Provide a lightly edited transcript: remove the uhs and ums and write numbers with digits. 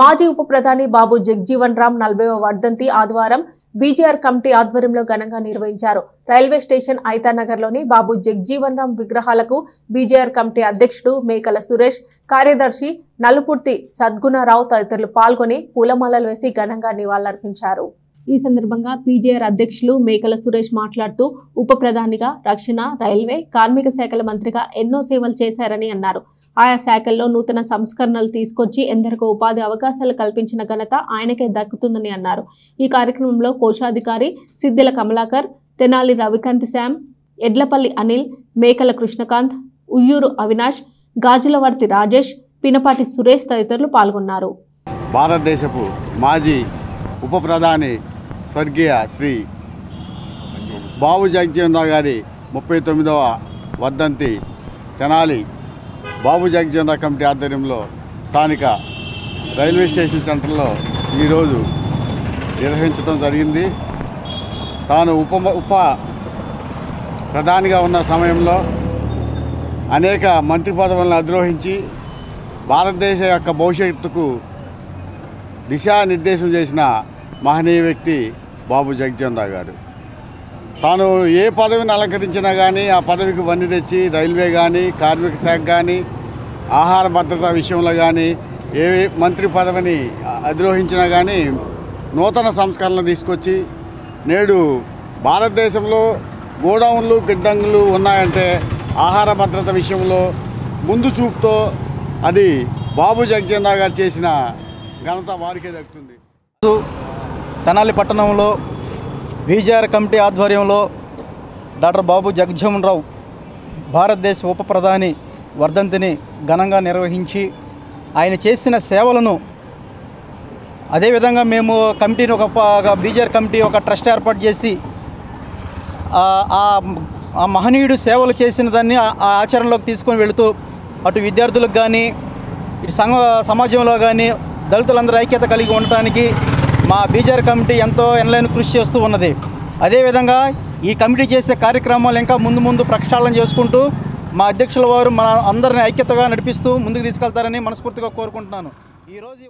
మాజీ ఉప ప్రధాని బాబు జగ్జీవన్ రామ్ 40వ వర్ధంతి ఆదివారం బీజేఆర్ కమిటీ ఆధ్వర్యంలో ఘనంగా నిర్వహించారు. రైల్వే స్టేషన్ ఐతానగర్లోని బాబు జగ్జీవన్ రామ్ విగ్రహాలకు బీజేఆర్ కమిటీ అధ్యక్షుడు మేకల సురేష్, కార్యదర్శి నలుపుర్తి సద్గుణరావు తదితరులు పాల్గొని పూలమాలలు వేసి ఘనంగా నివాళులర్పించారు. ఈ సందర్భంగా పీజేఆర్ అధ్యక్షులు మేకల సురేష్ మాట్లాడుతూ ఉప ప్రధానిగా రక్షణ, రైల్వే, కార్మిక శాఖల మంత్రిగా ఎన్నో సేవలు చేశారని అన్నారు. ఆయా శాఖల్లో నూతన సంస్కరణలు తీసుకొచ్చి ఎందరికో ఉపాధి అవకాశాలు కల్పించిన ఘనత ఆయనకే దక్కుతుందని అన్నారు. ఈ కార్యక్రమంలో కోశాధికారి సిద్దిల కమలాకర్, తెనాలి రవికాంత్ శ్యామ్, ఎడ్లపల్లి అనిల్, మేకల కృష్ణకాంత్, ఉయ్యూరు అవినాష్, గాజులవర్తి రాజేష్, పినపాటి సురేష్ తదితరులు పాల్గొన్నారు. భారతదేశపు మాజీ ఉప ప్రధాని స్వర్గీయ శ్రీ బాబు జగ్జీవన్ రావు గారి 39వ వర్ధంతి తెనాలి బాబు జగ్జీవన్ రావు కమిటీ ఆధ్వర్యంలో స్థానిక రైల్వే స్టేషన్ సెంటర్లో ఈరోజు నిర్వహించడం జరిగింది. తాను ఉప ప్రధానిగా ఉన్న సమయంలో అనేక మంత్రి పదవులను అధిరోహించి భారతదేశ యొక్క భవిష్యత్తుకు దిశానిర్దేశం చేసిన మహనీయ వ్యక్తి బాబు జగ్జీవన్ రావు గారు. తాను ఏ పదవిని అలంకరించినా కానీ ఆ పదవికి వన్నె తెచ్చి రైల్వే కానీ, కార్మిక శాఖ కానీ, ఆహార భద్రత విషయంలో కానీ ఏ మంత్రి పదవిని అధిరోహించినా కానీ నూతన సంస్కరణలు తీసుకొచ్చి నేడు భారతదేశంలో గోడౌన్లు, గిడ్డంగులు ఉన్నాయంటే ఆహార భద్రత విషయంలో ముందు చూపుతో అది బాబు జగ్జీవన్ రావు గారు చేసిన ఘనత వారికే దక్కుతుంది. తెనాలి పట్టణంలో బీజేఆర్ కమిటీ ఆధ్వర్యంలో డాక్టర్ బాబు జగ్జీవన్ రావు భారతదేశ ఉప ప్రధాని వర్ధంతిని ఘనంగా నిర్వహించి ఆయన చేసిన సేవలను అదేవిధంగా మేము కమిటీని ఒక బీజేఆర్ కమిటీ ఒక ట్రస్ట్ ఏర్పాటు చేసి ఆ మహనీయుడు సేవలు చేసిన దాన్ని ఆ ఆచరణలోకి తీసుకొని వెళుతూ అటు విద్యార్థులకు కానీ ఇటు సమాజంలో కానీ దళితులందరూ ఐక్యత కలిగి ఉండటానికి మా బీజేఆర్ కమిటీ ఎంతో ఎనలేని కృషి చేస్తూ ఉన్నది. అదేవిధంగా ఈ కమిటీ చేసే కార్యక్రమాలు ఇంకా ముందు ప్రక్షాళన చేసుకుంటూ మా అధ్యక్షుల వారు మన అందరిని ఐక్యతగా నడిపిస్తూ ముందుకు తీసుకెళ్తారని మనస్ఫూర్తిగా కోరుకుంటున్నాను. ఈరోజు